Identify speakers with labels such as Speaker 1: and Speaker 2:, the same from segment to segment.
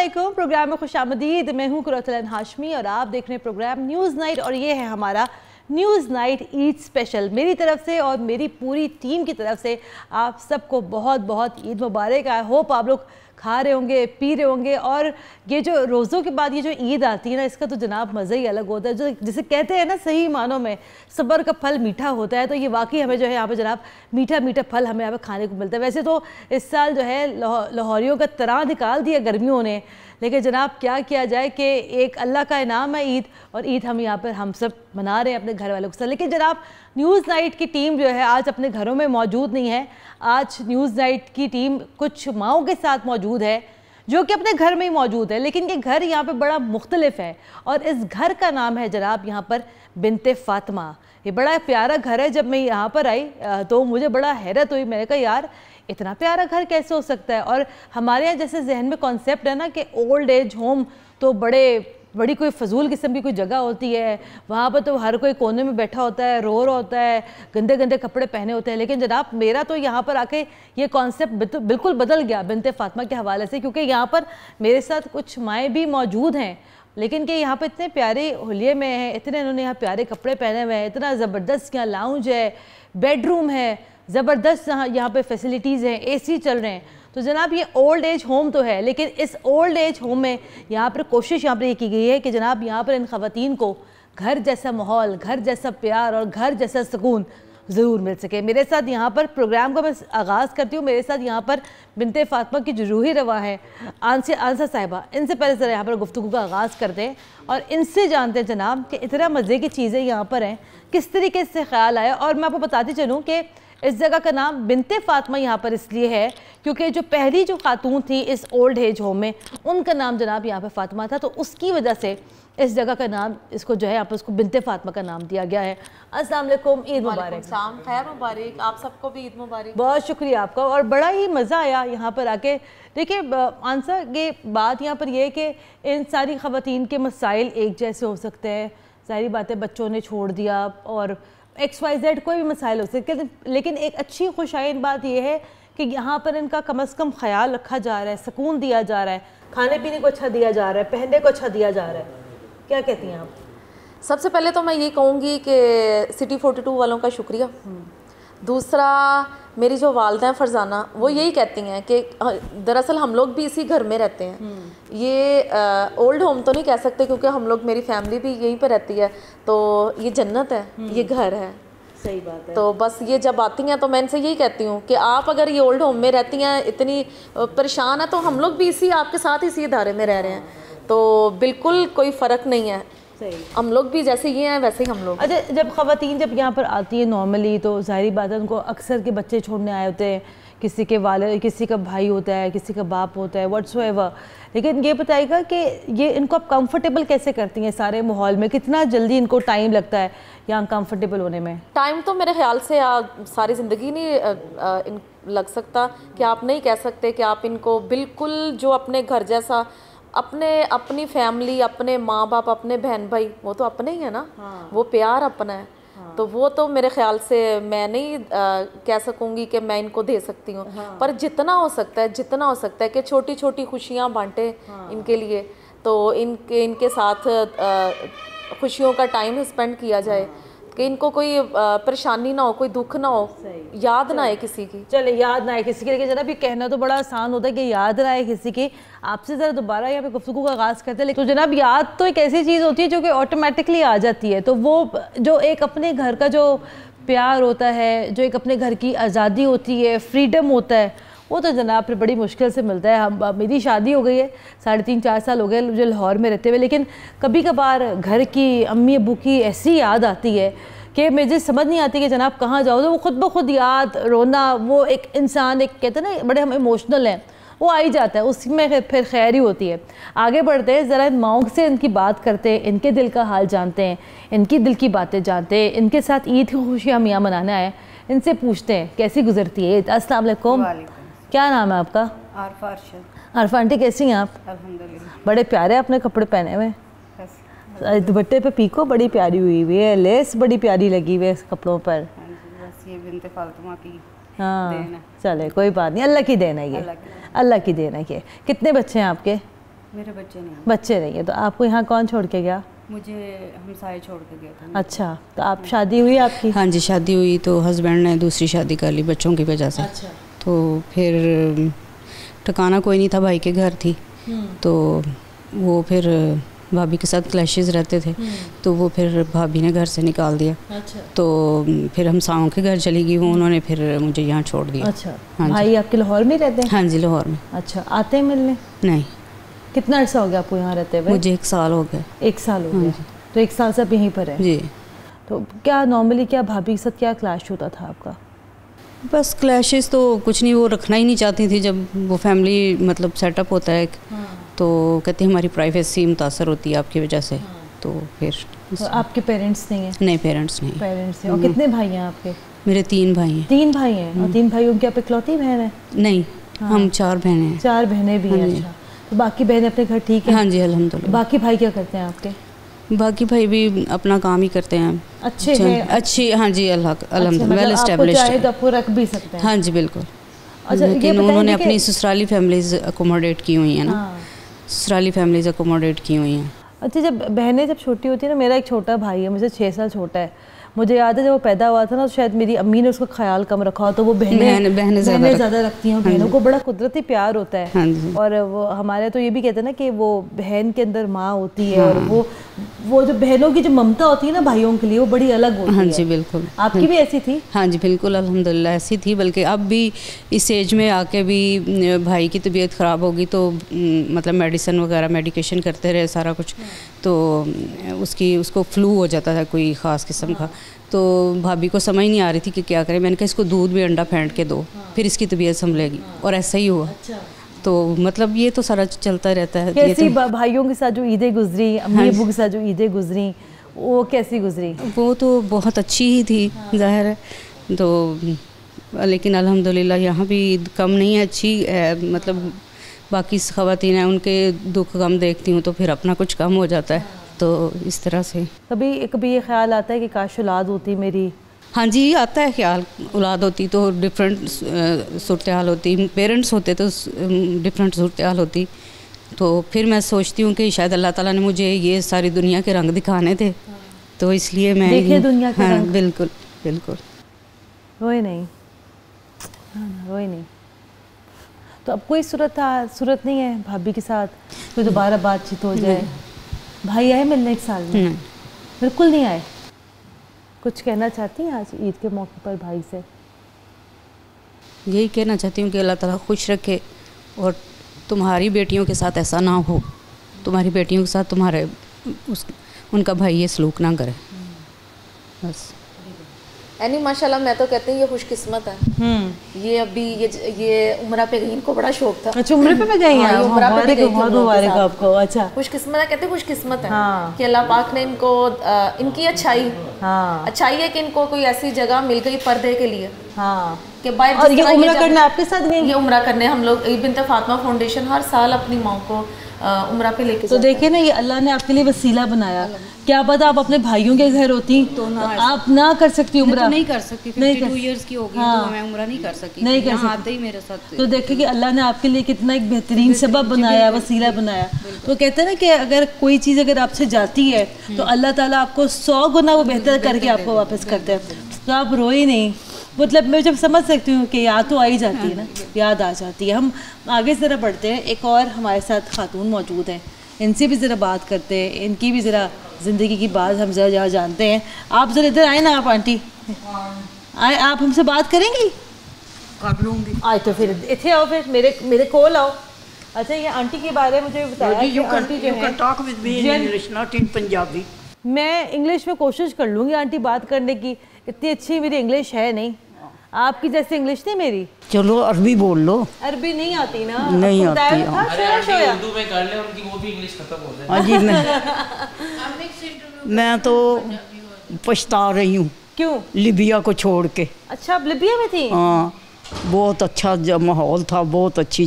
Speaker 1: अस्सलामुअलैकुम। प्रोग्राम में खुशामदीद। मैं हूँ कुरतुल हाशमी और आप देख रहे हैं प्रोग्राम न्यूज़ नाइट और ये है हमारा न्यूज़ नाइट ईद स्पेशल। मेरी तरफ से और मेरी पूरी टीम की तरफ से आप सबको बहुत बहुत ईद मुबारक। आई होप आप लोग खा रहे होंगे, पी रहे होंगे। और ये जो रोज़ों के बाद ये जो ईद आती है ना, इसका तो जनाब मज़ा ही अलग होता है। जो जिसे कहते हैं ना सही मानों में सब्र का फल मीठा होता है, तो ये वाकई हमें जो है यहाँ पे जनाब मीठा मीठा फल हमें यहाँ पे खाने को मिलता है। वैसे तो इस साल जो है लाहौरियों का तराह निकाल दिया गर्मियों ने, लेकिन जनाब क्या किया जाए कि एक अल्लाह का इनाम है ईद, और ईद हम यहाँ पर हम सब मना रहे हैं अपने घर वालों के साथ। लेकिन जनाब न्यूज़ नाइट की टीम जो है आज अपने घरों में मौजूद नहीं है। आज न्यूज़ नाइट की टीम कुछ माओं के साथ मौजूद है जो कि अपने घर में ही मौजूद है, लेकिन ये घर यहाँ पे बड़ा मुख्तलिफ है और इस घर का नाम है जनाब यहाँ पर बिनते फातिमा। ये बड़ा प्यारा घर है। जब मैं यहाँ पर आई तो मुझे बड़ा हैरत हुई। मैंने कहा यार इतना प्यारा घर कैसे हो सकता है। और हमारे यहाँ जैसे जहन में कॉन्सेप्ट है ना कि ओल्ड एज होम तो बड़ी कोई फजूल किस्म की कोई जगह होती है, वहाँ पर तो हर कोई कोने में बैठा होता है, रो रहा होता है, गंदे गंदे कपड़े पहने होते हैं। लेकिन जनाब मेरा तो यहाँ पर आके ये कॉन्सेप्ट बिल्कुल बदल गया बिनते फातिमा के हवाले से, क्योंकि यहाँ पर मेरे साथ कुछ माएँ भी मौजूद हैं, लेकिन कि यहाँ पर इतने प्यारे होलिये में हैं, इतने इन्होंने यहाँ प्यारे कपड़े पहने हुए हैं, इतना ज़बरदस्त यहाँ लाउंज है, बेडरूम है, ज़बरदस्त यहाँ पे फैसिलिटीज़ हैं, AC चल रहे हैं। तो जनाब ये ओल्ड एज होम तो है, लेकिन इस ओल्ड एज होम में यहाँ पर कोशिश यहाँ पर ये की गई है कि जनाब यहाँ पर इन ख़वातीन को घर जैसा माहौल, घर जैसा प्यार और घर जैसा सुकून ज़रूर मिल सके। मेरे साथ यहाँ पर प्रोग्राम का मैं आगाज़ करती हूँ। मेरे साथ यहाँ पर बिनते फातिमा की जो रूही रवा है आंसा साहिबा, इनसे पहले ज़रा यहाँ पर गुफ्तगू का आगाज़ करते हैं और इनसे जानते हैं जनाब कि इतना मज़े की चीज़ें यहाँ पर हैं, किस तरीके से ख्याल आया। और मैं आपको बताती चलूँ कि इस जगह का नाम बिनते फातिमा यहाँ पर इसलिए है क्योंकि जो पहली जो खातून थी इस ओल्ड एज होम में, उनका नाम जनाब यहाँ पर फातिमा था, तो उसकी वजह से इस जगह का नाम इसको जो है यहाँ पर उसको बिनते फातिमा का नाम दिया गया है। अस्सलाम वालेकुम, ईद मुबारक।
Speaker 2: खैर मुबारक, आप सबको भी ईद मुबारक।
Speaker 1: बहुत शुक्रिया आपका और बड़ा ही मज़ा आया यहाँ पर आके। देखिए आंसर ये बात यहाँ पर ये है कि इन सारी ख़वातीन के मसाइल एक जैसे हो सकते हैं, सारी बातें बच्चों ने छोड़ दिया और XYZ कोई भी मसाइल हो सकते हैं, लेकिन एक अच्छी खुशाइन बात यह है कि यहाँ पर इनका कम अज़ कम ख्याल रखा जा रहा है, सुकून दिया जा रहा है, खाने पीने को अच्छा दिया जा रहा है, पहनने को अच्छा दिया जा रहा है। क्या कहती हैं आप?
Speaker 2: सबसे पहले तो मैं ये कहूँगी कि सिटी 42 वालों का शुक्रिया। दूसरा, मेरी जो वालदा हैं फरजाना, वो यही कहती हैं कि दरअसल हम लोग भी इसी घर में रहते हैं। ये ओल्ड होम तो नहीं कह सकते क्योंकि हम लोग, मेरी फैमिली भी यहीं पे रहती है, तो ये जन्नत है, ये घर है।
Speaker 1: सही बात है।
Speaker 2: तो बस ये जब आती हैं तो मैं इनसे यही कहती हूँ कि आप अगर ये ओल्ड होम में रहती हैं, इतनी परेशान है, तो हम लोग भी इसी आपके साथ इसी इदारे में रह रहे हैं, तो बिल्कुल कोई फ़र्क नहीं है। हम लोग भी जैसे ये हैं वैसे ही हम लोग।
Speaker 1: अच्छा, जब ख़वातीन जब यहाँ पर आती है नॉर्मली तो ज़ाहिर बात है उनको अक्सर के बच्चे छोड़ने आए होते हैं, किसी के वाले, किसी का भाई होता है, किसी का बाप होता है, व्हाट्सएवर। लेकिन ये बताइएगा कि ये इनको आप कंफर्टेबल कैसे करती हैं सारे माहौल में? कितना जल्दी इनको टाइम लगता है यहाँ कंफर्टेबल होने में?
Speaker 2: टाइम तो मेरे ख्याल से सारी ज़िंदगी नहीं लग सकता, कि आप नहीं कह सकते कि आप इनको बिल्कुल जो अपने घर जैसा, अपनी फैमिली, अपने माँ बाप, अपने बहन भाई, वो तो अपने ही है ना। हाँ। वो प्यार अपना है। हाँ। तो वो तो मेरे ख्याल से मैं नहीं कह सकूँगी कि मैं इनको दे सकती हूँ। हाँ। पर जितना हो सकता है कि छोटी छोटी खुशियाँ बांटे। हाँ। इनके लिए, तो इनके साथ खुशियों का टाइम स्पेंड किया जाए। हाँ। कि इनको कोई परेशानी ना हो, कोई दुख ना हो, याद ना आए किसी की।
Speaker 1: चले याद ना आए किसी की, लेकिन जनाब ये कहना तो बड़ा आसान होता है कि याद ना आए किसी की। आपसे ज़रा दोबारा यहाँ पे गुफ्तगू का आगाज़ करते हैं। लेकिन तो जनाब याद तो एक ऐसी चीज़ होती है जो कि ऑटोमेटिकली आ जाती है, तो वो जो एक अपने घर का जो प्यार होता है, जो एक अपने घर की आज़ादी होती है, फ्रीडम होता है, वो तो जनाब फिर बड़ी मुश्किल से मिलता है। मेरी शादी हो गई है, 3.5-4 साल हो गए मुझे लाहौर में रहते हुए, लेकिन कभी कभार घर की, अम्मी अबू की ऐसी याद आती है कि मुझे समझ नहीं आती कि जनाब कहाँ जाओ, तो वो खुद ब खुद याद, रोना, वो एक इंसान, एक कहते हैं ना बड़े हम इमोशनल हैं, वो आ ही जाता है, उसमें फिर खैर ही होती है। आगे बढ़ते हैं, ज़रा इन माओं से इनकी बात करते हैं, इनके दिल का हाल जानते हैं, इनकी दिल की बातें जानते हैं, इनके साथ ईद की खुशी हम यहाँ मनाने आए, इनसे पूछते हैं कैसी गुजरती है ईद। अस्सलाम वालेकुम, क्या नाम है आपका? आरफा आंटी, कैसी हैं आप?
Speaker 3: अल्हम्दुलिल्लाह।
Speaker 1: बड़े प्यारे आपने कपड़े पहने हुए, दुपट्टे पे पीको बड़ी प्यारी हुई हुई है, लेस बड़ी प्यारी लगी हुई है इस कपड़ों पर।
Speaker 3: बस ये बिनते फातिमा की
Speaker 1: हाँ, चले कोई बात नहीं, अल्लाह की देन है ये, अल्लाह की देन है ये। कितने बच्चे हैं आपके?
Speaker 3: मेरे बच्चे नहीं हैं।
Speaker 1: बच्चे नहीं है, तो आपको यहाँ कौन छोड़ के गया?
Speaker 3: मुझे हमसाये छोड़ के गया था।
Speaker 1: अच्छा, तो आप शादी हुई आपकी?
Speaker 4: हाँ जी, शादी हुई तो हस्बैंड ने दूसरी शादी कर ली बच्चों की वजह से।
Speaker 1: अच्छा।
Speaker 4: तो फिर ठिकाना कोई नहीं था, भाई के घर थी। तो वो फिर भाभी के साथ क्लैशेस रहते थे, तो वो फिर भाभी ने घर से निकाल दिया।
Speaker 1: अच्छा।
Speaker 4: तो फिर हम साओं के घर चली गई वो, उन्होंने फिर मुझे यहाँ छोड़ दिया।
Speaker 1: अच्छा।
Speaker 4: हाँ जी।
Speaker 1: भाई आपके लाहौर में रहते हैं?
Speaker 4: हाँ जी, लाहौर में।
Speaker 1: अच्छा, आते हैं मिलने?
Speaker 4: नहीं,
Speaker 1: कितना अर्सा हो गया आपको यहाँ रहते हुए?
Speaker 4: मुझे 1 साल हो गया।
Speaker 1: 1 साल हो गया। तो 1 साल से आप यहीं पर है?
Speaker 4: जी।
Speaker 1: तो क्या नॉर्मली क्या भाभी के साथ क्या क्लैश होता था आपका?
Speaker 4: बस क्लैशेस तो कुछ नहीं, वो रखना ही नहीं चाहती थी। जब वो फैमिली मतलब सेटअप होता है तो कहती हमारी प्राइवेसी मुतासर होती है आपकी वजह से। तो फिर
Speaker 1: तो आपके पेरेंट्स नहीं हैं?
Speaker 4: नहीं, पेरेंट्स नहीं।
Speaker 1: पेरेंट्स हैं। और कितने भाई हैं आपके?
Speaker 4: मेरे 3 भाई हैं।
Speaker 1: 3 भाई हैं। और 3 भाइयों की आप इकलौती बहन है?
Speaker 4: नहीं, हम 4 बहनें हैं।
Speaker 1: 4 बहनें भी हैं। अच्छा, तो बाकी बहनें अपने घर ठीक है?
Speaker 4: हाँ जी, अल्हम्दुलिल्लाह।
Speaker 1: बाकी भाई क्या करते हैं आपके?
Speaker 4: बाकी भाई भी अपना काम ही करते हैं।
Speaker 1: अच्छे हैं?
Speaker 4: अच्छी, हाँ जी, अल्हम्दुलिल्लाह, वेल
Speaker 1: मतलब आपको
Speaker 4: एस्टेब्लिश्ड।
Speaker 1: चाहे तो आपको रख भी सकते हैं?
Speaker 4: हाँ जी, बिल्कुल।
Speaker 1: अच्छा, ये
Speaker 4: लेकिन
Speaker 1: बताइए
Speaker 4: उन्होंने
Speaker 1: कि-
Speaker 4: अपनी ससुराली फैमिलीज अकोमोडेट की हुई हैं ना।
Speaker 1: हाँ।
Speaker 4: ससुराली फैमिलीज अकोमोडेट की हुई हैं।
Speaker 1: अच्छा, जब बहनें जब छोटी होती है ना, मेरा एक छोटा भाई है, मुझे 6 साल छोटा है। मुझे याद है जब वो पैदा हुआ था ना, तो शायद मेरी अम्मी ने उसका ख्याल कम रखा हो, तो वो बहनें ज़्यादा रखती हैं बहनों को, बड़ा कुदरती प्यार होता है।
Speaker 4: हाँ जी।
Speaker 1: और वो हमारे तो ये भी कहते हैं ना कि वो बहन के अंदर माँ होती है। और वो जो बहनों की जो ममता होती है ना भाइयों के लिए, वो बड़ी अलग होती है।
Speaker 4: हाँ जी, बिल्कुल।
Speaker 1: आपकी भी ऐसी थी?
Speaker 4: हाँ जी, बिल्कुल, अल्हम्दुलिल्लाह ऐसी थी। बल्कि अब भी इस एज में आके भी भाई की तबीयत ख़राब होगी तो मतलब मेडिसिन वगैरह मेडिकेशन करते रहे सारा कुछ, तो उसको फ्लू हो जाता था कोई ख़ास किस्म का। तो भाभी को समझ नहीं आ रही थी कि क्या करें। मैंने कहा इसको दूध भी अंडा फेंट के दो, फिर इसकी तबीयत संभलेगी। और ऐसा ही हुआ। तो मतलब ये तो सारा चलता रहता है।
Speaker 1: कैसी भाइयों के साथ जो ईदें गुजरी, अम्मी अब्बू के साथ जो ईदें गुजरी, वो कैसी गुजरी?
Speaker 4: वो तो बहुत अच्छी ही थी, ज़ाहिर है। तो लेकिन अल्हम्दुलिल्लाह यहाँ भी ईद कम नहीं है, अच्छी है। मतलब बाकी ख़वातीन हैं, उनके दुख गम देखती हूँ तो फिर अपना कुछ कम हो जाता है। तो इस तरह से
Speaker 1: कभी ये ख्याल आता है कि काश औलाद होती मेरी?
Speaker 4: हाँ जी, आता है ख्याल। औलाद होती तो डिफरेंट सूरत हाल होती, पेरेंट्स होते तो डिफरेंट सूरत हाल होती। तो फिर मैं सोचती हूँ कि शायद अल्लाह ताला ने मुझे ये सारी दुनिया के रंग दिखाने थे, तो इसलिए मैं
Speaker 1: देखे दुनिया के रंग।
Speaker 4: बिल्कुल बिल्कुल।
Speaker 1: रोए नहीं? रोए नहीं। तो अब कोई सूरत नहीं है भाभी के साथ कोई दोबारा बातचीत हो जाए? भाई आए मिलने 1 साल में? बिल्कुल नहीं आए? कुछ कहना चाहती हैं आज ईद के मौके पर भाई से?
Speaker 4: यही कहना चाहती हूँ कि अल्लाह ताला खुश रखे और तुम्हारी बेटियों के साथ ऐसा ना हो, तुम्हारी बेटियों के साथ उनका भाई ये सलूक ना करे, बस।
Speaker 2: यानी माशाल्लाह मैं तो कहती हूँ ये खुशकिस्मत है। ये अभी ये उम्रा पे गई, इनको बड़ा शौक था।
Speaker 1: अच्छा, उम्र पे गई हैं?
Speaker 2: उम्रा पे गई थी
Speaker 1: मुबारक आपको। अच्छा,
Speaker 2: खुशकिस्मत है, कहते हैं खुशकिस्मत है।
Speaker 1: हाँ।
Speaker 2: कि अल्लाह पाक ने इनको इनकी अच्छाई है कि इनको कोई ऐसी जगह मिल गई पर्दे के लिए।
Speaker 1: हाँ।
Speaker 2: कि बाहर
Speaker 1: और ये उम्रा करने आपके साथ गई?
Speaker 2: ये उम्रा करने हम लोग बिनते फातिमा फाउंडेशन हर साल अपनी माँ को उम्रा पे लेके
Speaker 1: तो देखिए ना, ये अल्लाह ने आपके लिए वसीला बनाया। क्या पता आप अपने भाइयों के घर होती तो आप ना कर सकती उम्रा।
Speaker 4: नहीं कर सकती, 52 इयर्स की होगी तो मैं उम्रा नहीं कर सकी,
Speaker 1: नहीं कर सकती।
Speaker 4: आते ही मेरे साथ।
Speaker 1: तो देखिए कि अल्लाह ने आपके लिए कितना एक बेहतरीन सबब बनाया, वसीला बनाया। तो कहते हैं ना कि अगर कोई चीज़ अगर आपसे जाती है तो अल्लाह ताला आपको 100 गुना वो बेहतर करके आपको वापस करते हैं। तो आप रोए नहीं। मतलब मैं जब समझ सकती हूँ कि याद तो आ ही जाती है ना, याद आ जाती है। हम आगे ज़रा बढ़ते हैं। एक और हमारे साथ खातून मौजूद हैं, इनसे भी ज़रा बात करते हैं, इनकी भी ज़रा ज़िंदगी की बात हम ज़रा जानते हैं। आप ज़रा इधर आए ना, आप आंटी आए, आप हमसे बात करेंगी?
Speaker 5: कर लूँगी।
Speaker 1: आए तो फिर इतने आओ, फिर मेरे कोल आओ। अच्छा, ये आंटी के बारे में मुझे बताया कि आंटी जो है
Speaker 5: talk with me in English not in Punjabi.
Speaker 1: मैं इंग्लिश में कोशिश कर लूँगी आंटी बात करने की, इतनी अच्छी मेरी इंग्लिश है नहीं, आपकी जैसी इंग्लिश नहीं मेरी।
Speaker 5: चलो अरबी बोल लो।
Speaker 1: अरबी नहीं आती ना?
Speaker 5: नहीं
Speaker 1: आपको
Speaker 5: आती,
Speaker 1: बताया था,
Speaker 6: अरे
Speaker 1: शोया।
Speaker 6: आंटी उर्दू में कर ले, उनकी वो भी इंग्लिश खत्म हो जाए।
Speaker 5: हाँ जी, मैं तो पछता रही हूँ।
Speaker 1: क्यों?
Speaker 5: लिबिया को छोड़ के।
Speaker 1: अच्छा, आप लिबिया में थी?
Speaker 5: हाँ, बहुत अच्छा माहौल था, बहुत अच्छी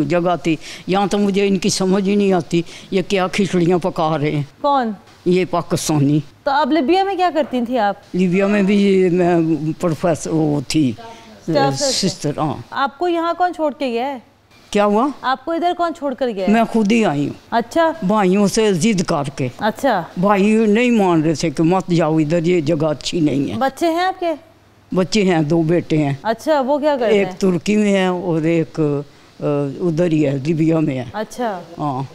Speaker 5: जगह थी। यहाँ तो मुझे इनकी समझ ही नहीं आती, ये क्या खिचड़ियाँ पका रहे हैं।
Speaker 1: कौन?
Speaker 5: ये पाकिस्तानी।
Speaker 1: तो अब लिबिया में क्या करती थी आप?
Speaker 5: लिबिया में भी मैं प्रोफेसर वो थी, सिस्टर। हाँ,
Speaker 1: आपको यहाँ कौन छोड़ के गया है?
Speaker 5: क्या हुआ?
Speaker 1: आपको इधर कौन छोड़ कर गया है?
Speaker 5: मैं खुद ही आई हूँ।
Speaker 1: अच्छा
Speaker 5: भाइयों से जिद करके।
Speaker 1: अच्छा।
Speaker 5: भाई नहीं मान रहे थे कि मत जाओ इधर, ये जगह अच्छी नहीं है।
Speaker 1: बच्चे हैं आपके?
Speaker 5: बच्चे हैं, 2 बेटे हैं।
Speaker 1: अच्छा, वो क्या करते हैं?
Speaker 5: एक तुर्की में है और एक उधर ही है, लीबिया में है।
Speaker 1: अच्छा।
Speaker 5: हाँ,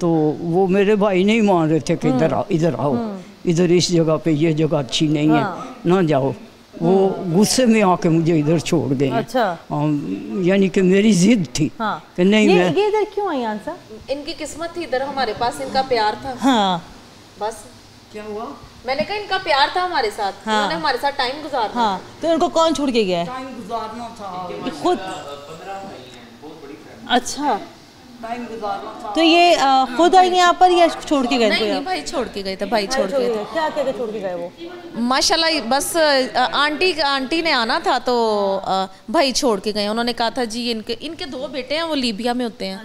Speaker 5: तो वो मेरे भाई नहीं मान रहे थे कि इधर आओ, इधर इस जगह पे ये जगह अच्छी नहीं है, ना जाओ। वो गुस्से में आके मुझे इधर छोड़ गए।
Speaker 1: अच्छा।
Speaker 5: यानी कि मेरी जिद थी कि नहीं मैं
Speaker 1: ये इधर क्यों आई आंसर?
Speaker 2: इनकी किस्मत थी इधर हमारे पास, इनका प्यार था।
Speaker 1: हाँ।
Speaker 2: बस
Speaker 5: क्या हुआ?
Speaker 2: मैंने कहा इनका प्यार था हमारे साथ,
Speaker 1: हाँ।
Speaker 2: उन्होंने हमारे साथ टाइम गुजारना।
Speaker 1: हाँ, तो इनको कौन छोड़ के गया है?
Speaker 5: टाइम गुजारना था
Speaker 1: खुद।
Speaker 6: 15 भाई हैं, बहुत बड़ी फैमिली।
Speaker 1: अच्छा,
Speaker 5: टाइम गुजारना था।
Speaker 1: तो ये खुद आई यहाँ पर या छोड़ के गए
Speaker 2: नहीं
Speaker 1: थे?
Speaker 2: नहीं भाई छोड़ के गए थे, भाई छोड़ के गए थे।
Speaker 1: क्या क्या छोड़ के गए वो?
Speaker 2: माशाल्लाह, बस आंटी ने आना था तो भाई छोड़ के गए। उन्होंने कहा था जी इनके 2 बेटे हैं, वो लीबिया में होते हैं।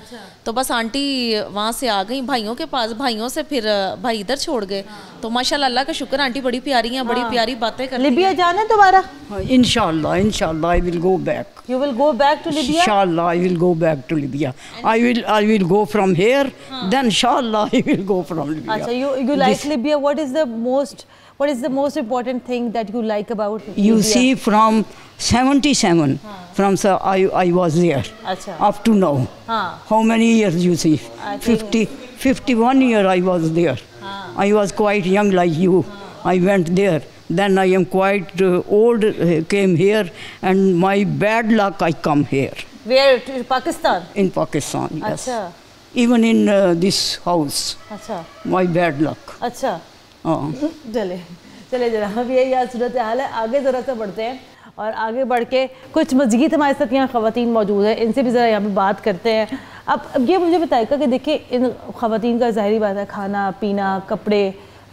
Speaker 2: तो बस आंटी वहाँ से आ गई भाइयों के पास, भाइयों से फिर भाई इधर छोड़ गए। तो माशाल्लाह अल्लाह का शुक्र, आंटी बड़ी प्यारी हैं, बड़ी प्यारी बातें करती हैं।
Speaker 1: लिबिया जाना है दोबारा?
Speaker 5: इंशाल्लाह I will go back.
Speaker 1: You will go back to Libya?
Speaker 5: Inshallah, I will go back to Libya. I will go from here. Then inshallah, I will go from Libya.
Speaker 1: अच्छा, you like Libya? What is the most important thing that you like about Libya?
Speaker 5: You see, from 77, I was there.
Speaker 1: अच्छा.
Speaker 5: Up to now.
Speaker 1: हाँ.
Speaker 5: How many years you see?
Speaker 1: I think
Speaker 5: 51 years I was there. I was quite young like you. I went there. Then I am quite old, came here, and my bad luck I come here.
Speaker 1: Where? To Pakistan?
Speaker 5: In Pakistan, yes.
Speaker 1: अच्छा.
Speaker 5: Even in this house,
Speaker 1: अच्छा.
Speaker 5: my bad luck.
Speaker 1: अच्छा. चले जरा, अब ये याद सूरत हाल है। आगे ज़रा सा बढ़ते हैं और आगे बढ़ के कुछ मज़ीद हमारे साथ यहाँ ख़वातीन मौजूद है, इनसे भी ज़रा यहाँ पे बात करते हैं। अब ये मुझे बताएगा कि देखिए, इन ख़वातीन का ज़ाहिरी बात है, खाना पीना, कपड़े,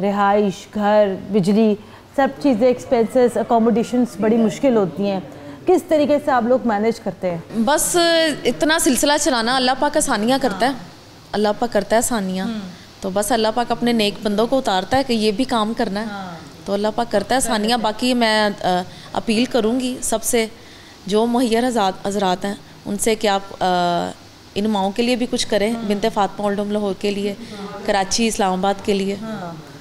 Speaker 1: रिहाइश, घर, बिजली, सब चीज़ें, एक्सपेंसेस, अकोमोडेशंस बड़ी मुश्किल होती हैं। किस तरीके से आप लोग मैनेज करते हैं?
Speaker 2: बस इतना सिलसिला चलाना, अल्लाह पाक आसानियाँ करता है, अल्लाह पाक करता है आसानियाँ। तो बस अल्लाह पाक अपने नेक बंदों को उतारता है कि ये भी काम करना है, तो अल्लाह पाक करता है आसानियाँ। बाकी मैं अपील करूँगी सबसे, जो मुहैयर हज़रात हैं उनसे कि आप इन माओं के लिए भी कुछ करें, बिनते फातिमा ओल्ड होम लाहौर के लिए, कराची, इस्लामाबाद के लिए।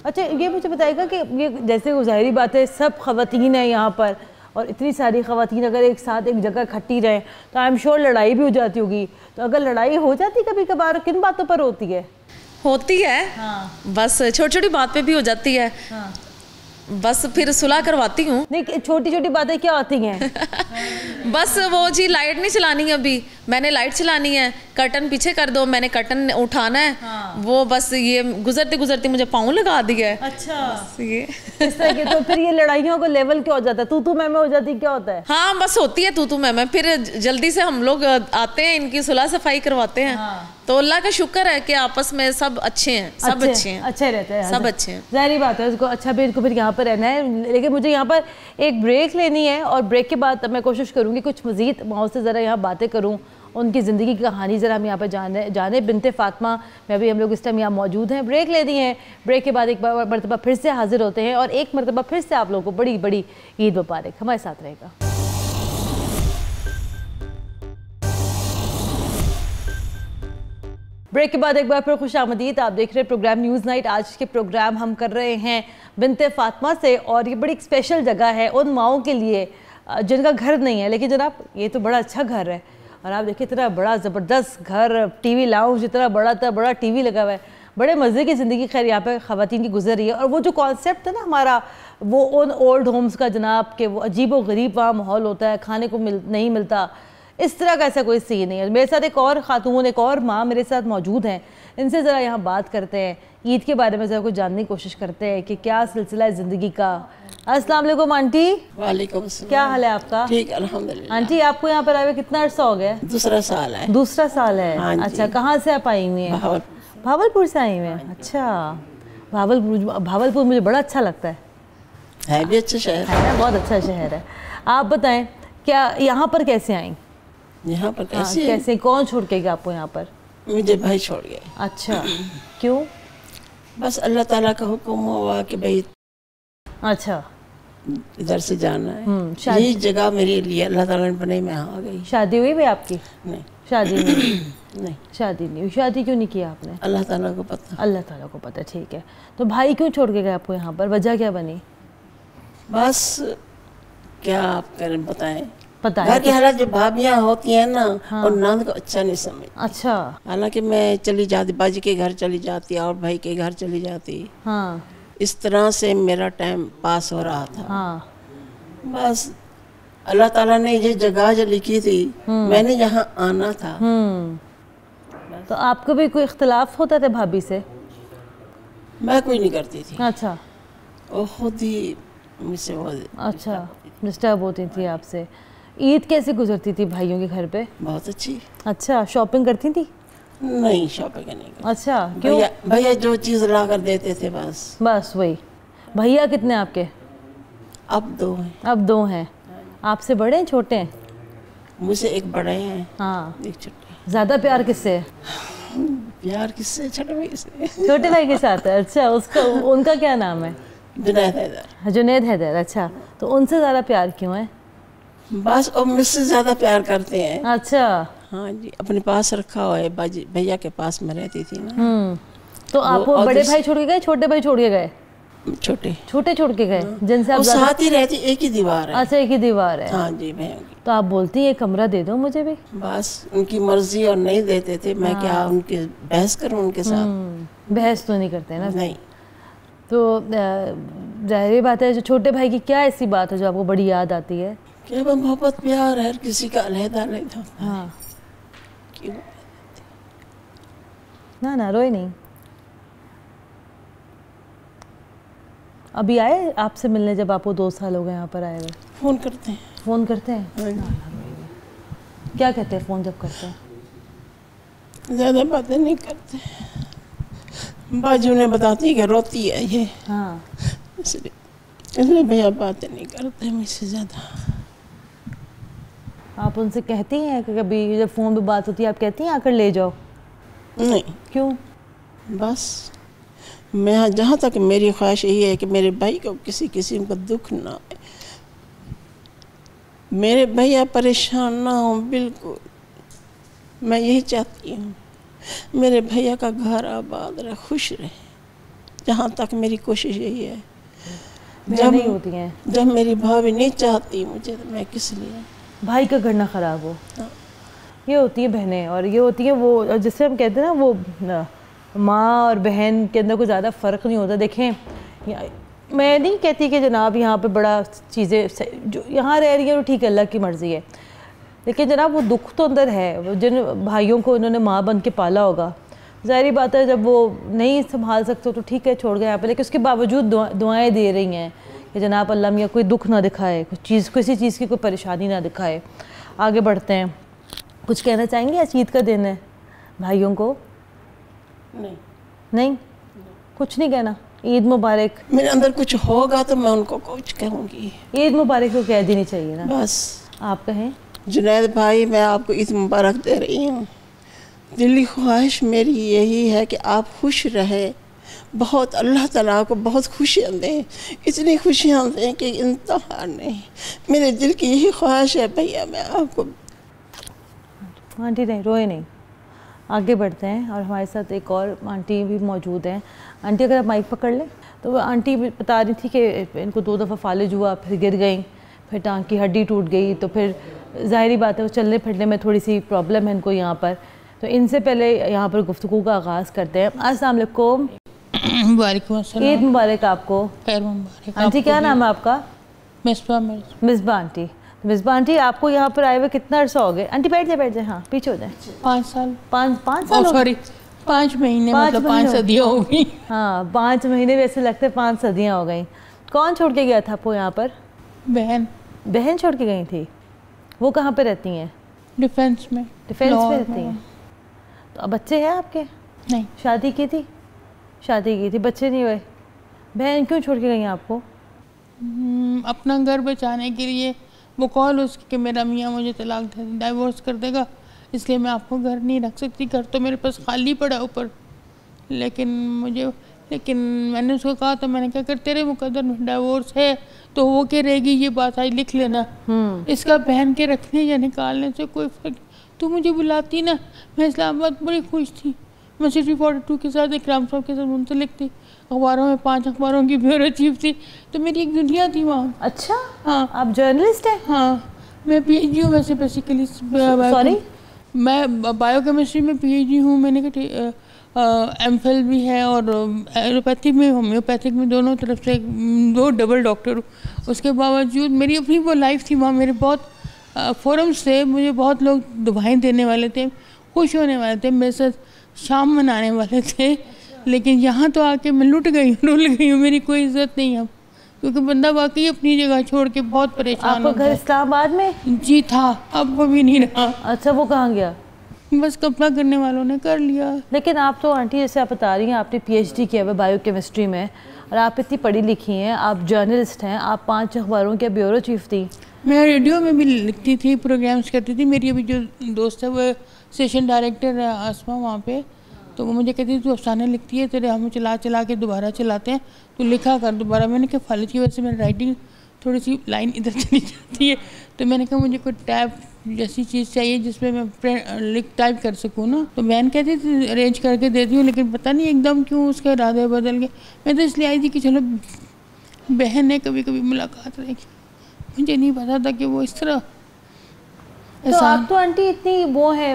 Speaker 1: अच्छा, ये मुझे बताएगा कि ये जैसे ज़ाहिरी बात है, सब ख़वातीन हैं यहाँ पर, और इतनी सारी ख़वातीन अगर एक साथ एक जगह इकट्ठी रहें तो आई एम श्योर लड़ाई भी हो जाती होगी। तो अगर लड़ाई हो जाती कभी कभार, किन बातों पर होती है?
Speaker 2: होती है। बस छोटी छोटी बात पे भी हो जाती है। बस फिर सुलह करवाती हूँ।
Speaker 1: नहीं, छोटी छोटी बातें क्या होती हैं?
Speaker 2: बस वो जी लाइट नहीं चलानी है, अभी मैंने लाइट चलानी है, कर्टन पीछे कर दो, मैंने कर्टन उठाना है। वो बस ये गुजरते गुजरते मुझे पाँव लगा दिया है।
Speaker 1: अच्छा,
Speaker 2: ये
Speaker 1: इस तरह के। तो फिर ये लड़ाइयों को लेवल क्या हो जाता है? तू मैं हो जाती, क्या होता है?
Speaker 2: हाँ, बस होती है तू मैं। फिर जल्दी से हम लोग आते हैं, इनकी सुलह सफाई करवाते हैं। तो अल्लाह का शुक्र है कि आपस में सब अच्छे हैं, सब अच्छे हैं,
Speaker 1: अच्छे रहते हैं,
Speaker 2: सब अच्छे हैं।
Speaker 1: ज़ाहिरी बात है, उसको अच्छा भी इनको फिर यहाँ पर रहना है। लेकिन मुझे यहाँ पर एक ब्रेक लेनी है और ब्रेक के बाद मैं कोशिश करूँगी कुछ मज़ीद माओ से ज़रा यहाँ बातें करूँ, उनकी ज़िंदगी की कहानी ज़रा हम यहाँ पर जाने बिनते फातिमा में भी हम लोग इस टाइम यहाँ मौजूद हैं। ब्रेक ले दी हैं, ब्रेक के बाद एक मरतबा फिर से हाजिर होते हैं और एक मरतबा फिर से आप लोगों को बड़ी बड़ी ईद मुबारक। हमारे साथ रहेगा। ब्रेक के बाद एक बार फिर खुश आमदीद। आप देख रहे हैं प्रोग्राम न्यूज़ नाइट। आज के प्रोग्राम हम कर रहे हैं बिनते फातिमा से, और ये बड़ी एक स्पेशल जगह है उन माओं के लिए जिनका घर नहीं है। लेकिन जनाब, ये तो बड़ा अच्छा घर है, और आप देखिए इतना बड़ा ज़बरदस्त घर, टीवी लाउंज इतना बड़ा टीवी लगा हुआ है, बड़े मज़े की ज़िंदगी खैर यहाँ पे ख़वातीन की गुजर रही है। और वो जो कॉन्सेप्ट है ना हमारा, वो उन ओल्ड होम्स का जनाब, के वो अजीब व गरीब वहाँ माहौल होता है, खाने को नहीं मिलता, इस तरह का ऐसा कोई सीन नहीं है। मेरे साथ एक और ख़ातून, एक और माँ मेरे साथ मौजूद हैं, इनसे ज़रा यहाँ बात करते हैं, ईद के बारे में ज़रा कुछ जानने की कोशिश करते हैं कि क्या सिलसिला है ज़िंदगी का। अस्सलाम वालेकुम आंटी।
Speaker 7: वालेकुम अस्सलाम।
Speaker 1: क्या हाल है आपका?
Speaker 7: ठीक, अल्हम्दुलिल्लाह।
Speaker 1: आंटी, आपको यहाँ पर आए हुए कितना अर्सा हो गया?
Speaker 7: दूसरा साल है।
Speaker 1: दूसरा साल है?
Speaker 7: हाँ जी।
Speaker 1: अच्छा, कहाँ से आप आई हुई हैं? भावलपुर से आई हुई हैं। अच्छा, भावलपुर मुझे बड़ा अच्छा लगता है
Speaker 7: भी अच्छा शहर
Speaker 1: है ना, बहुत अच्छा शहर है। आप बताएं, क्या यहाँ पर कैसे आई?
Speaker 7: यहाँ पर
Speaker 1: कैसे कौन छोड़ के गया आपको यहाँ पर?
Speaker 7: मुझे भाई छोड़ गए।
Speaker 1: अच्छा, क्यों?
Speaker 7: बस अल्लाह ताला का हुक्म हुआ कि भाई।
Speaker 1: अच्छा,
Speaker 7: इधर से जाना है।
Speaker 1: शादी-
Speaker 7: यही जगह मेरे लिए अल्लाह ताला ने बनाई, मैं आ गई।
Speaker 1: शादी हुई भी आपकी?
Speaker 7: नहीं
Speaker 1: शादी नहीं
Speaker 7: नहीं,
Speaker 1: शादी नहीं हुई। शादी क्यों नहीं किया आपने?
Speaker 7: अल्लाह ताला को पता।
Speaker 1: अल्लाह ताला को पता, ठीक है। तो भाई क्यों छोड़ के गए आपको यहाँ पर, वजह क्या बनी?
Speaker 7: बस क्या आप करें बताएं,
Speaker 1: पता
Speaker 7: घर की
Speaker 1: है?
Speaker 7: हालत जो भाभियाँ होती हैं ना, और नंद को अच्छा नहीं समझ।
Speaker 1: अच्छा।
Speaker 7: हालांकि मैं चली जाती, बाजी के घर चली जाती और भाई के घर चली जाती,
Speaker 1: हाँ
Speaker 7: इस तरह से मेरा टाइम पास हो रहा था।
Speaker 1: हाँ।
Speaker 7: बस अल्लाह ताला ने ये जगह जो लिखी थी, मैंने यहाँ आना था।
Speaker 1: तो आपको भी कोई इख्तलाफ होता था भाभी से?
Speaker 7: मैं कोई नहीं करती थी,
Speaker 1: अच्छा
Speaker 7: वो खुद ही मुझसे वो
Speaker 1: अच्छा डिस्टर्ब होती थी आपसे। ईद कैसे गुजरती थी भाइयों के घर पे?
Speaker 7: बहुत अच्छी।
Speaker 1: अच्छा, शॉपिंग करती थी?
Speaker 7: नहीं, शॉपिंग नहीं करती।
Speaker 1: अच्छा, क्यों?
Speaker 7: भैया भैया जो चीज़ ला कर देते थे बस।
Speaker 1: बस वही। भैया कितने आपके?
Speaker 7: अब 2 हैं।
Speaker 1: अब 2 हैं। आपसे बड़े हैं छोटे हैं?
Speaker 7: मुझसे एक बड़े हैं,
Speaker 1: हाँ।
Speaker 7: एक छोटे।
Speaker 1: ज़्यादा प्यार किससे है?
Speaker 7: प्यार किससे? छोटे भाई से।
Speaker 1: छोटे भाई के साथ है। अच्छा, उसका उनका क्या नाम है?
Speaker 7: जुनैद हैदर।
Speaker 1: जुनैद हैदर। अच्छा, तो उनसे ज़्यादा प्यार क्यों है?
Speaker 7: बस वो मुझसे ज़्यादा प्यार करते हैं।
Speaker 1: अच्छा।
Speaker 7: हाँ जी, अपने पास रखा हुआ है। बाजी भैया के पास में रहती थी ना।
Speaker 1: तो आप वो बड़े भाई छोड़ के गए, छोटे भाई छोड़ के गए?
Speaker 7: छोटे
Speaker 1: छोटे छोड़ के गए, जिनसे आप
Speaker 7: वो
Speaker 1: ज़्यादा-
Speaker 7: साथ ही रहती, एक ही दीवार है।
Speaker 1: अच्छा, एक ही दीवार है।
Speaker 7: हाँ जी भैया की।
Speaker 1: तो आप बोलती हैं कमरा दे दो मुझे भी?
Speaker 7: बस उनकी मर्जी और नहीं देते थे, मैं क्या उनके बहस करूं उनके साथ?
Speaker 1: बहस तो नहीं करते ना।
Speaker 7: नहीं।
Speaker 1: तो जाहिर बात है, जो छोटे भाई की क्या ऐसी बात है जो आपको बड़ी याद आती है?
Speaker 7: क्या मोहब्बत प्यार है, हर किसी का अलहदा अलहदा होता है।
Speaker 1: हाँ।
Speaker 7: क्यों?
Speaker 1: ना रोए नहीं। अभी आए आपसे मिलने जब आपको 2 साल हो गए यहाँ पर आए हुए?
Speaker 7: फोन करते हैं।
Speaker 1: फ़ोन करते हैं? क्या कहते हैं फ़ोन जब करते हैं?
Speaker 7: ज़्यादा बातें नहीं करते, बाजू ने बताती कि रोती है ये,
Speaker 1: हाँ।
Speaker 7: इसलिए भैया बातें नहीं करते मुझसे ज़्यादा।
Speaker 1: आप उनसे कहती हैं कि कभी जब फ़ोन पे बात होती है आप कहती हैं आकर ले जाओ?
Speaker 7: नहीं,
Speaker 1: क्यों?
Speaker 7: बस मैं जहाँ तक मेरी ख्वाहिश यही है कि मेरे भाई को किसी किस्म का दुख ना आए, मेरे भैया परेशान ना हो। बिल्कुल मैं यही चाहती हूँ, मेरे भैया का घर आबाद रहे, खुश रहे। जहाँ तक मेरी कोशिश यही है।
Speaker 1: जब नहीं होती हैं,
Speaker 7: जब मेरी भाभी नहीं चाहती मुझे, तो मैं किस लिए?
Speaker 1: भाई का घर ना ख़राब हो। ये होती है बहनें, और ये होती है वो जिससे हम कहते हैं ना, वो माँ और बहन के अंदर कोई ज़्यादा फ़र्क नहीं होता। देखें, मैं नहीं कहती कि जनाब यहाँ पे बड़ा चीज़ें जो यहाँ रह रही है वो ठीक है, अल्लाह की मर्ज़ी है, लेकिन जनाब वो दुख तो अंदर है। वो जिन भाइयों को उन्होंने माँ बन के पाला होगा, ज़ाहिर बात है जब वो नहीं संभाल सकते तो ठीक है छोड़ गए यहाँ पे, लेकिन उसके बावजूद दुआएं दे रही हैं कि जनाब अल्लाह मियाँ कोई दुख ना दिखाए, किसी चीज़ की कोई परेशानी ना दिखाए। आगे बढ़ते हैं। कुछ कहना चाहेंगे? आज ईद का दिन है, भाइयों को? नहीं, कुछ नहीं कहना? ईद मुबारक।
Speaker 7: मेरे अंदर कुछ होगा तो मैं उनको कुछ कहूँगी।
Speaker 1: ईद मुबारक तो कह देनी चाहिए ना।
Speaker 7: बस
Speaker 1: आप कहें।
Speaker 7: जुनैद भाई, मैं आपको ईद मुबारक दे रही हूँ। दिली ख्वाहिश मेरी यही है कि आप खुश रहे, बहुत अल्लाह ताला को बहुत खुशियाँ दें, इतनी खुशियाँ दें कि इंतहा नहीं। मेरे दिल की यही ख्वाहिश है भैया। मैं आपको
Speaker 1: आंटी नहीं रोए नहीं। आगे बढ़ते हैं और हमारे साथ एक और आंटी भी मौजूद हैं। आंटी अगर आप माइक पकड़ लें। तो वो आंटी बता रही थी कि इनको 2 दफ़ा फालिज हुआ, फिर गिर गई, फिर टांग की हड्डी टूट गई, तो फिर ज़ाहिरी बात है वो चलने फिरने में थोड़ी सी प्रॉब्लम है इनको यहाँ पर। तो इनसे पहले यहाँ पर गुफ्तगू का आगाज़ करते हैं। अस्सलाम वालेकुम।
Speaker 8: वालेकुम अस्सलाम।
Speaker 1: ईद मुबारक आपको।
Speaker 8: खैर मुबारक।
Speaker 1: आंटी क्या नाम है आपका?
Speaker 8: मिसबा
Speaker 1: आंटी। मिसबा आंटी, आपको यहाँ पर आए हुए कितना अर्सा हो गया? आंटी बैठ जाए हाँ, पीछे हो जाए।
Speaker 8: 5 साल।
Speaker 1: 5 साल?
Speaker 8: सॉरी 5 महीने, मतलब 5 सदियाँ हो गई।
Speaker 1: हाँ, 5 महीने वैसे लगते 5 सदियाँ हो गई। कौन छोड़ के गया था आपको यहाँ पर? बहन छोड़ के गई थी। वो कहाँ पे रहती हैं?
Speaker 8: डिफेंस में
Speaker 1: रहती हैं। तो अब बच्चे हैं आपके?
Speaker 8: नहीं।
Speaker 1: शादी की थी? शादी की थी, बच्चे नहीं हुए। बहन क्यों छोड़ के गई आपको?
Speaker 8: अपना घर बचाने के लिए। वो कॉल उसकी कि मेरा मियाँ मुझे तलाक दे डाइवोर्स कर देगा, इसलिए मैं आपको घर नहीं रख सकती। घर तो मेरे पास खाली पड़ा ऊपर, लेकिन मुझे लेकिन मैंने उसको कहा था, मैंने कहा अगर तेरे मुकद्दर में डाइवोर्स है तो वो क्या रहेगी, ये बात आज लिख लेना। इसका पहन के रखने या निकालने से कोई फर्क। तू मुझे बुलाती ना, मैं इस्लामाबाद बड़ी खुश थी। मैं सिटी 42 के साथ इकराम साहब के साथ मुंसलिक थी, अखबारों में 5 अखबारों की ब्यूरो चीफ थी, तो मेरी एक दुनिया थी वहाँ।
Speaker 1: अच्छा,
Speaker 8: हाँ,
Speaker 1: आप जर्नलिस्ट हैं?
Speaker 8: हाँ, मैं PhD हूँ वैसे बेसिकली।
Speaker 1: सॉरी,
Speaker 8: मैं बायोकेमिस्ट्री में PhD हूँ। मैंने कहा MPhil भी है और एलोपैथिक में, होम्योपैथिक में, दोनों तरफ से 2 डबल डॉक्टर हूँ। उसके बावजूद मेरी अपनी वो लाइफ थी वहाँ। मेरे बहुत फोरम्स थे, मुझे बहुत लोग दुआएं देने वाले थे, खुश होने वाले थे, मेरे साथ शाम मनाने वाले थे। लेकिन यहाँ तो आके मैं लुट गई हूँ, रुल गई हूँ, मेरी कोई इज्जत नहीं अब, क्योंकि बंदा वाकई अपनी जगह छोड़ के बहुत परेशान
Speaker 1: आपका
Speaker 8: होता
Speaker 1: घर
Speaker 8: है।
Speaker 1: इस्लामाबाद में?
Speaker 8: जी था, अब वो भी नहीं रहा।
Speaker 1: अच्छा, वो कहाँ गया?
Speaker 8: बस कब्जा करने वालों ने कर लिया।
Speaker 1: लेकिन आप तो आंटी, जैसे आप बता रही हैं, आपने PhD किया हुआ बायोकेमिस्ट्री में और आप इतनी पढ़ी लिखी हैं, आप जर्नलिस्ट हैं, आप 5 अखबारों के ब्यूरो चीफ थी।
Speaker 8: मैं रेडियो में भी लिखती थी, प्रोग्राम्स करती थी। मेरी अभी जो दोस्त है वो स्टेशन डायरेक्टर है आसमा वहाँ पे, तो वो मुझे कहती थी तू अफसाने लिखती है, तेरे हम चला चला के दोबारा चलाते हैं, तू लिखा कर दोबारा। मैंने कहा फालिज की वजह से मेरी राइटिंग थोड़ी सी लाइन इधर चली जाती है, तो मैंने कहा मुझे कोई टैब जैसी चीज़ चाहिए जिसमें मैं लिख टाइप कर सकूँ ना। तो बहन कहती थी अरेंज करके देती हूँ, लेकिन पता नहीं एकदम क्यों उसके इरादे बदल गए। मैं तो इसलिए आई थी कि चलो बहन है, कभी कभी मुलाकात रहेगी। मुझे नहीं पता था कि वो इस तरह।
Speaker 1: तो आप तो आंटी इतनी वो हैं,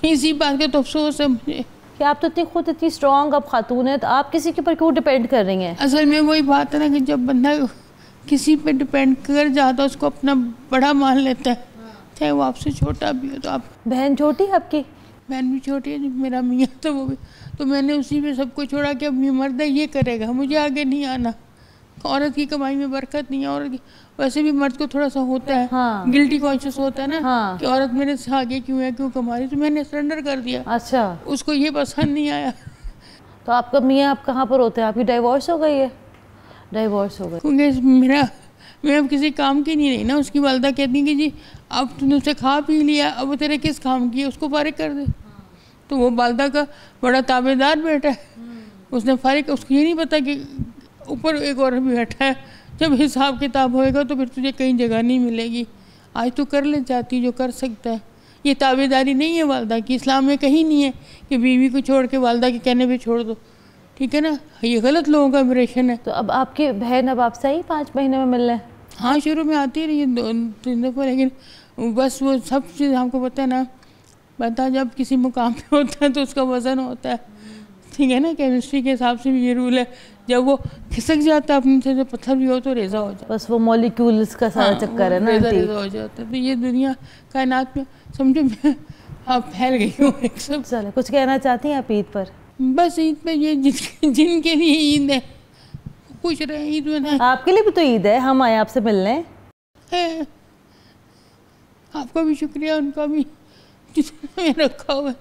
Speaker 8: इसी बात का तो अफसोस है मुझे
Speaker 1: कि आप तो इतनी खुद इतनी स्ट्रॉन्ग अब खातून है, तो आप किसी के ऊपर क्यों डिपेंड कर रही हैं?
Speaker 8: असल में वही बात है ना कि जब बंदा किसी पे डिपेंड कर जाता है, उसको अपना बड़ा मान लेता है, चाहे वो आपसे छोटा भी हो। तो आप
Speaker 1: बहन छोटी है आपकी?
Speaker 8: बहन भी छोटी है, मेरा मियाँ तो वो भी, तो मैंने उसी में सबको छोड़ा कि अब ये मर्द है, ये करेगा, मुझे आगे नहीं आना। औरत की कमाई में बरकत नहीं है। औरत की वैसे भी मर्द को थोड़ा सा होता है,
Speaker 1: हाँ,
Speaker 8: गिल्टी कॉन्शियस होता है ना,
Speaker 1: हाँ,
Speaker 8: कि औरत मेरे से आगे क्यों है, क्यों कमा रही, तो मैंने सरेंडर कर दिया।
Speaker 1: अच्छा,
Speaker 8: उसको ये पसंद नहीं आया।
Speaker 1: तो आपका मियाँ आप कहाँ पर होते हैं? आपकी डाइवोर्स हो गई है? डाइवोर्स हो गई।
Speaker 8: क्योंकि मैं अब किसी काम की नहीं रही ना। उसकी वालदा कहती है कि जी अब तूने उसे खा पी लिया, अब वो तेरे किस काम की है, उसको फारिग कर दे। तो वो वालदा का बड़ा ताबेदार बेटा है, उसने फारिग, उसको ये नहीं पता कि ऊपर एक और भी बैठा है, जब हिसाब किताब होएगा तो फिर तुझे कहीं जगह नहीं मिलेगी। आज तो कर ले जाती जो कर सकता है। ये ताबेदारी नहीं है वालदा की, इस्लाम में कहीं नहीं है कि बीवी को छोड़ के वालदा के कहने पे छोड़ दो, ठीक है ना। ये गलत लोगों का इम्प्रेशन है।
Speaker 1: तो अब आपकी बहन अब आपसे ही 5 महीने में मिलने?
Speaker 8: हाँ, शुरू में आती रही है 2-3 दफ़ा, लेकिन बस वो सब चीज़ हमको पता है ना, बता जब किसी मुकाम पे होता है तो उसका वज़न होता है, ठीक है ना। केमिस्ट्री के हिसाब से भी ये रूल है, जब वो खिसक जाता है अपने से, जो पत्थर भी हो तो रेज़ा हो जाता है।
Speaker 1: बस वो मॉलिक्यूल्स का सारा चक्कर है ना आंटी।
Speaker 8: रेज़ा हो जाता है। तो ये दुनिया कायनात में समझो मैं आप फैल गई हूँ एक सब।
Speaker 1: चलो, कुछ कहना चाहती हैं आप ईद पर?
Speaker 8: बस ईद पे ये जिनके लिए ईद है खुश रहे, ईद में
Speaker 1: आपके लिए भी तो ईद है, हम आए आपसे मिलने।
Speaker 8: है। आपका भी शुक्रिया, उनका भी, जिसने हमें रखा हुआ है,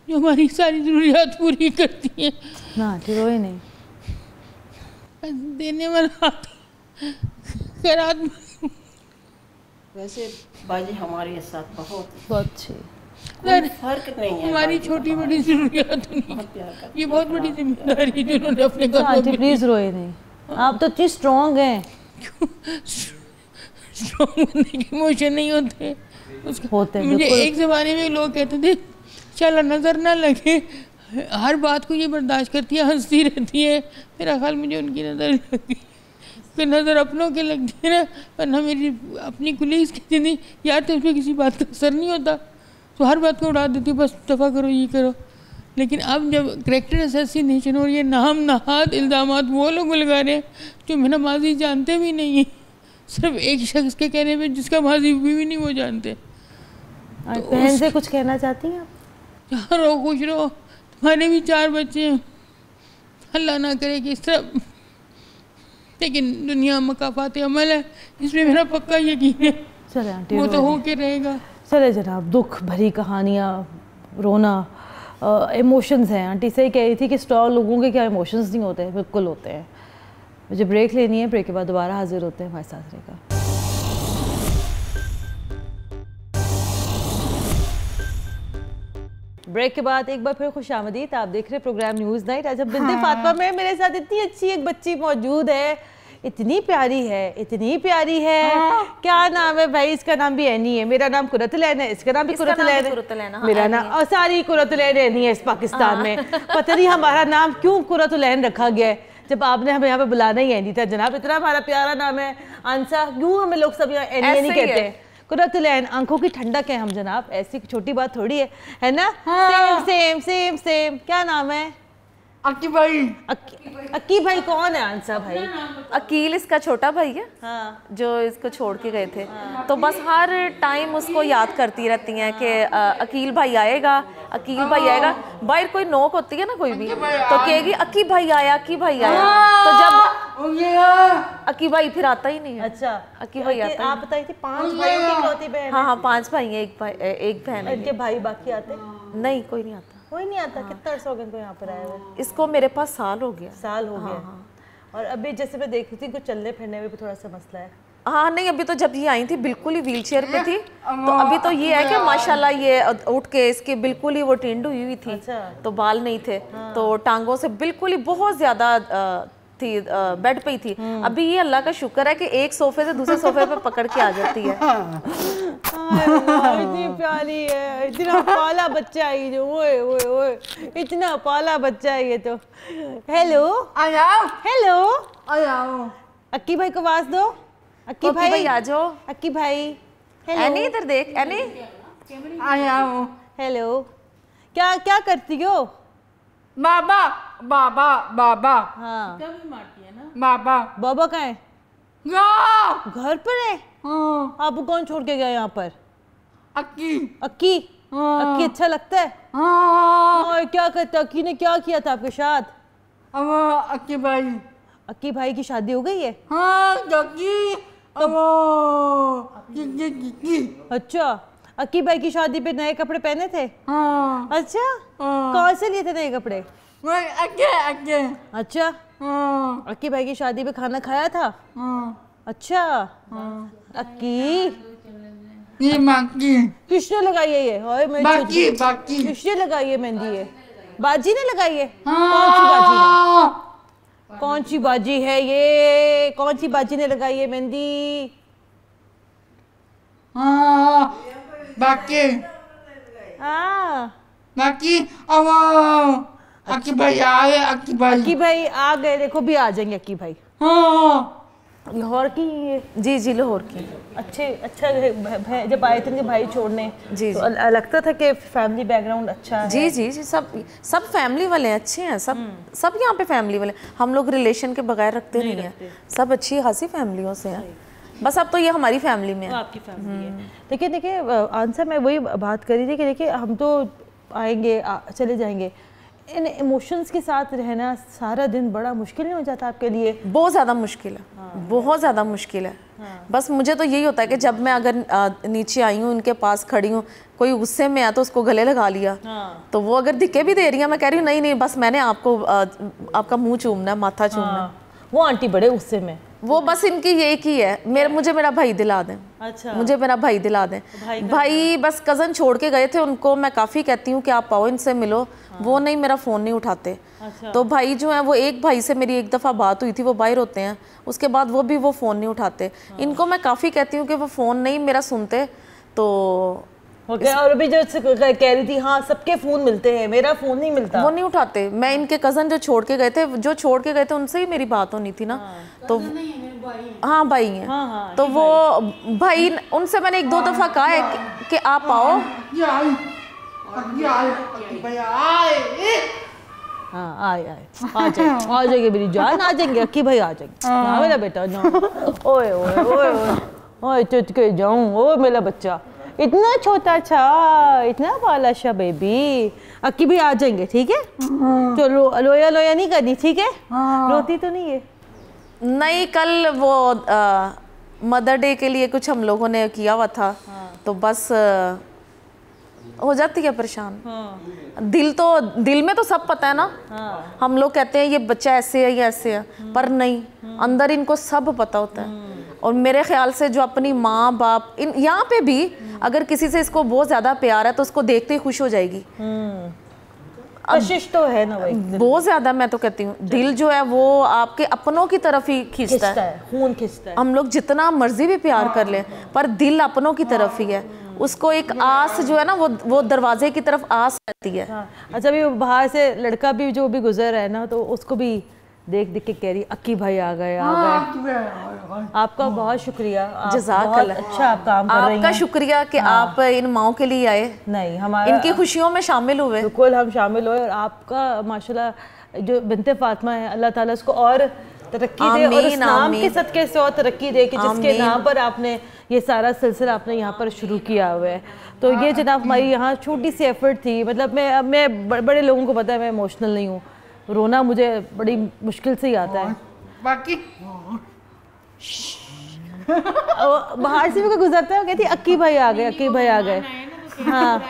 Speaker 8: जो हमारी सारी ज़रूरियात पूरी करती है
Speaker 1: ना। ठीक रोए नहीं,
Speaker 8: बस देने वाला खैरात।
Speaker 7: वैसे बाजी हमारे साथ बहुत
Speaker 1: बहुत अच्छी,
Speaker 7: फर्क नहीं है।
Speaker 8: हमारी छोटी बड़ी ज़रूरियात नहीं, ये बहुत बड़ी जिम्मेदारी है जिन्होंने अपने
Speaker 1: आंटी प्लीज़ रोए नहीं, आप तो इतनी स्ट्रॉन्ग हैं।
Speaker 8: स्ट्रॉन्ग बनने के इमोशन नहीं होते
Speaker 1: होते हैं।
Speaker 8: मुझे एक ज़माने में लोग कहते थे चल नज़र ना लगे, हर बात को ये बर्दाश्त करती है, हंसती रहती है। मेरा ख्याल मुझे उनकी नज़र लगी, फिर नज़र अपनों के लगती है ना, वरना मेरी अपनी कुलीस कहती थी यार तो उसमें किसी बात का असर नहीं होता, तो हर बात को उड़ा देती, बस दफ़ा करो ये करो। लेकिन अब जब करेक्टर असैसिनेशन और ये नाम नहाद इल्ज़ामात वो लोग लगा रहे हैं जो मेरा माजी जानते भी नहीं है, सिर्फ एक शख्स के कहने पे जिसका माजी भी नहीं वो जानते।
Speaker 1: तो बहन से कुछ कहना चाहती हैं आप?
Speaker 8: जहाँ रहो खुश रहो, तुम्हारे भी 4 बच्चे हैं, अल्लाह ना करे कि इस तरह, लेकिन दुनिया मकाफात अमल है, इसमें मेरा पक्का यकीन है।
Speaker 1: चले आंटी,
Speaker 8: वो तो हो के रहेगा।
Speaker 1: चले जनाब, दुख भरी कहानियाँ, रोना, इमोशंस हैं। आंटी सही कह रही थी कि स्ट्रॉन्ग लोगों के क्या इमोशंस नहीं होते, बिल्कुल होते हैं। मुझे ब्रेक लेनी है, ब्रेक के बाद दोबारा हाजिर होते हैं, हमारे साथ रहेगा। ब्रेक के बाद एक बार फिर खुशामदीद। आप देख रहे हैं प्रोग्राम न्यूज़ नाइट। आज हम बिंते फातिमा में मेरे साथ इतनी अच्छी एक बच्ची मौजूद है, इतनी प्यारी है, इतनी प्यारी है। क्या नाम है भाई? इसका नाम भी एनी है, मेरा नाम कुरतुलैन है, इसका नाम भी कुरतुलैन है, मेरा नाम और सारी कुरतुलैन एनी है इस पाकिस्तान में। पता नहीं हमारा नाम क्यों कुरतुलैन रखा गया है, जब आपने हमें यहाँ पे बुलाना ही एनी था जनाब। इतना हमारा प्यारा नाम है आंसा, क्यों हमें लोग सब यहाँ एनी एनी कहते हैं? कुरतुलैन, आंखों की ठंडक है हम जनाब, ऐसी छोटी बात थोड़ी है ना? Same same same same. क्या नाम है?
Speaker 8: अक्की भाई।
Speaker 1: अक्की भाई कौन है आंसा भाई?
Speaker 2: अकील इसका छोटा भाई है।
Speaker 1: हाँ।
Speaker 2: जो इसको छोड़ के गए थे। तो बस हर टाइम उसको याद करती रहती हैं कि अकील भाई आएगा, अकील भाई आएगा। बाहर कोई नोक होती है ना कोई भी, तो कहेगी अक्की भाई आया, अक्की भाई आया। तो जब अक्की भाई फिर आता ही नहीं है।
Speaker 1: अच्छा,
Speaker 2: अक्की भाई आता
Speaker 1: आप बताई थी 5 भाइयों की इकलौती बहन?
Speaker 2: हाँ, 5 भाई हैं, एक बहन है।
Speaker 1: इनके भाई बाकी आते?
Speaker 2: नहीं, कोई नहीं आता।
Speaker 1: कोई नहीं आता। कितना अर्सा हो गया इनको यहाँ पर आए हुए?
Speaker 2: इसको मेरे पास साल हो गया।
Speaker 1: साल हो गया। और अभी जैसे मैं देख रही थी कुछ चलने फिरने में भी थोड़ा सा मसला है।
Speaker 2: हाँ, नहीं अभी तो जब ये आई थी बिल्कुल ही व्हील चेयर पे थी, तो अभी तो ये है कि माशाल्लाह ये उठ के इसके बिल्कुल ही वो टिंड हुई थी।
Speaker 1: अच्छा।
Speaker 2: तो बाल नहीं थे। तो टांगों से बिल्कुल ही बहुत ज्यादा थी, बेड पे ही थी। अभी ये अल्लाह का शुक्र है कि एक सोफे से दूसरे सोफे पे पकड़ के आ जाती है।
Speaker 1: इतनी प्यारी है, इतना पाला बच्चा है जो, ओए ओए ओए, इतना पाला बच्चा है ये तो। हेलो हेलो, अक्की भाई को आवाज दो। अक्की भाई
Speaker 2: आ जाओ।
Speaker 1: अक्की भाई,
Speaker 2: एनी इधर देख, एनी
Speaker 1: हेलो। क्या क्या करती हो?
Speaker 8: बाबा बाबा बाबा।
Speaker 1: हाँ,
Speaker 8: बाबा
Speaker 1: बाबा कहाँ है? घर पर है। आपको कौन छोड़ के गया यहाँ पर?
Speaker 8: अक्की।
Speaker 1: अक्की? अक्की अच्छा लगता है? और क्या करता? अक्की ने क्या किया था आपके साथ?
Speaker 8: अक्की भाई।
Speaker 1: अक्की भाई की शादी हो गई है? अच्छा, अक्की भाई की शादी पे नए कपड़े पहने थे? अच्छा, कौन से लिए थे नए कपड़े? अच्छा, अक्की भाई की शादी पे खाना खाया था? अच्छा। अक्की किसने लगाई है ये? हाय मेरी बाकी किसने लगाई है मेहंदी? ये बाजी ने लगाई है? कौन सी बाजी ने? कौन सी बाजी है ये? कौन सी बाजी ने लगाई है मेहंदी?
Speaker 8: बाकी अक्की भाई आए।
Speaker 1: अक्की भाई आ गए, देखो भी आ जाएंगे अक्की भाई। लाहौर की ये?
Speaker 2: जी जी, लाहौर की।
Speaker 1: अच्छे अच्छा जब आए थे इनके भाई छोड़ने
Speaker 2: जी,
Speaker 1: तो लगता था कि फैमिली बैकग्राउंड अच्छा है।
Speaker 2: जी जी जी, सब फैमिली वाले हैं, अच्छे हैं सब यहाँ पे फैमिली वाले। हम लोग रिलेशन के बगैर रखते नहीं हैं, सब अच्छी खासी फैमिलियों से हैं। बस अब तो ये हमारी फैमिली में है।
Speaker 1: आपकी फैमिली है। देखिए आंसर मैं वही बात कर रही थी कि देखिए हम तो आएंगे चले जाएंगे, इन इमोशंस के साथ रहना सारा दिन बड़ा मुश्किल नहीं हो जाता आपके लिए?
Speaker 2: बहुत ज़्यादा मुश्किल है। बहुत ज़्यादा मुश्किल है। बस मुझे तो यही होता है कि जब मैं अगर नीचे आई हूँ, इनके पास खड़ी हूँ, कोई गुस्से में है तो उसको गले लगा लिया। तो वो अगर दिखे भी दे रही है, मैं कह रही हूँ नहीं नहीं, बस मैंने आपको आपका मुंह चूमना है, माथा चूमना है।
Speaker 1: वो आंटी बड़े गुस्से में,
Speaker 2: वो बस इनकी ये की है, मुझे मेरा भाई दिला दें।
Speaker 1: अच्छा,
Speaker 2: मुझे मेरा भाई दिला दें। भाई बस कज़न छोड़ के गए थे, उनको मैं काफ़ी कहती हूँ कि आप आओ, इनसे मिलो। वो नहीं, मेरा फ़ोन नहीं उठाते। तो भाई जो है वो, एक भाई से मेरी एक दफ़ा बात हुई थी, वो बाहर होते हैं, उसके बाद वो भी वो फ़ोन नहीं उठाते। इनको मैं काफ़ी कहती हूँ कि वो फ़ोन नहीं मेरा सुनते। तो
Speaker 1: और अभी जो कह रही थी हाँ सबके फ़ोन मिलते हैं, मेरा फ़ोन नहीं मिलता,
Speaker 2: वो नहीं उठाते। मैं इनके कज़न जो छोड़ के गए थे उनसे ही मेरी बात होनी थी ना। तो हाँ भाई हैं। तो वो भाई, उनसे मैंने 1-2 दफ़ा कहा है कि आप आओ।
Speaker 1: हाँ आए आ जाएंगे मेरी जान, आ जाएंगे अक्की भाई, आ जाएंगे। हाँ मेरा बेटा, ओए ओए ओए ओए चुटके जाऊँ, ओ मेरा बच्चा इतना छोटा था, इतना बाला सा बेबी। अक्की भी आ जाएंगे, ठीक है? चलो लोया लोया नहीं करनी, ठीक है? रोती तो नहीं है?
Speaker 2: नहीं, कल वो मदर डे के लिए कुछ हम लोगों ने किया हुआ था। तो बस हो जाती है परेशान। दिल में तो सब पता है ना। हम लोग कहते हैं ये बच्चा ऐसे है या ऐसे है, पर नहीं, अंदर इनको सब पता होता है। और मेरे ख्याल से जो अपनी माँ बाप इन यहाँ पे भी अगर किसी से इसको बहुत ज़्यादा प्यार है तो उसको देखते ही खुश हो जाएगी।
Speaker 1: कशिश तो है ना भाई,
Speaker 2: बहुत ज़्यादा। मैं तो कहती हूँ दिल जो है वो आपके अपनों की तरफ ही खींचता है,
Speaker 1: खून खींचता है।
Speaker 2: हम लोग जितना मर्जी भी प्यार कर लें पर दिल अपनों की तरफ ही है। उसको एक आस जो है ना वो दरवाजे की तरफ आस रहती है।
Speaker 1: अच्छा, अभी बाहर से लड़का भी जो भी गुजर रहा है ना, तो उसको भी देख देख के कह रही अक्की भाई आ गए आ गए। आपका बहुत शुक्रिया,
Speaker 2: जज़ाकल्लाह।
Speaker 1: अच्छा आप काम कर रही हैं।
Speaker 2: आपका शुक्रिया कि आप इन माओं के लिए आए,
Speaker 1: नहीं हमारा
Speaker 2: इनकी खुशियों में शामिल हुए।
Speaker 1: बिल्कुल हम शामिल हुए, और आपका माशाल्लाह जो बिनते फातिमा है, अल्लाह ताला उसको और तरक्की दे और उस नाम के सदके से और तरक्की दे कि जिसके नाम पर आपने ये सारा सिलसिला आपने यहाँ पर शुरू किया हुआ है। तो ये जनाब हमारी यहाँ छोटी सी एफर्ट थी। मतलब मैं बड़े लोगों को पता है मैं इमोशनल नहीं हूँ, रोना मुझे बड़ी मुश्किल से ही आता है।
Speaker 8: बाकी
Speaker 1: बाहर से भी कोई गुजरता है वो कहती अक्की भाई आ गए, अक्की भाई आ गए। हाँ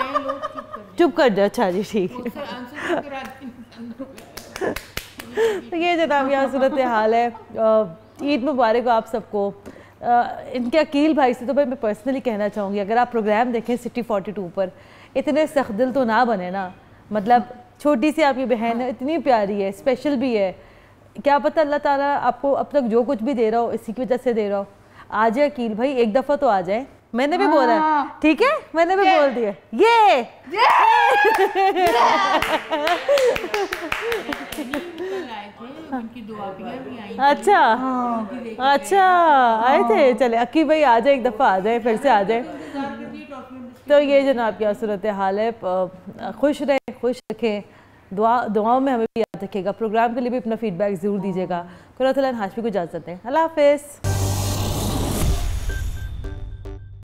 Speaker 1: चुप कर जाओ। अच्छा जी ठीक है। तो ये जनाब यहाँ सूरत हाल है। ईद मुबारक आप सबको। इनके अकील भाई से तो भाई मैं पर्सनली कहना चाहूँगी, अगर आप प्रोग्राम देखें सिटी 42 पर, इतने सख्त दिल तो ना बने ना। मतलब छोटी सी आपकी बहन है, इतनी प्यारी है, स्पेशल भी है। क्या पता अल्लाह ताला आपको अब तक जो कुछ भी दे रहा हो इसी की वजह से दे रहा हो। आ जाए अकील भाई, एक दफ़ा तो आ जाए। मैंने भी बोला है, ठीक है, मैंने भी बोल दिया ये। अच्छा अच्छा आए थे, चले अक्की भाई आ जाए, एक दफ़ा आ जाए, फिर से आ जाए। तो ये जनाब क्या सूरत हाल है। खुश रहें, खुश रखें, दुआओं में हमें भी याद रखिएगा। प्रोग्राम के लिए भी अपना फीडबैक ज़रूर दीजिएगा। कुरात हाशमी को इजाज़त दें। अल्लाह हाफ़िज़।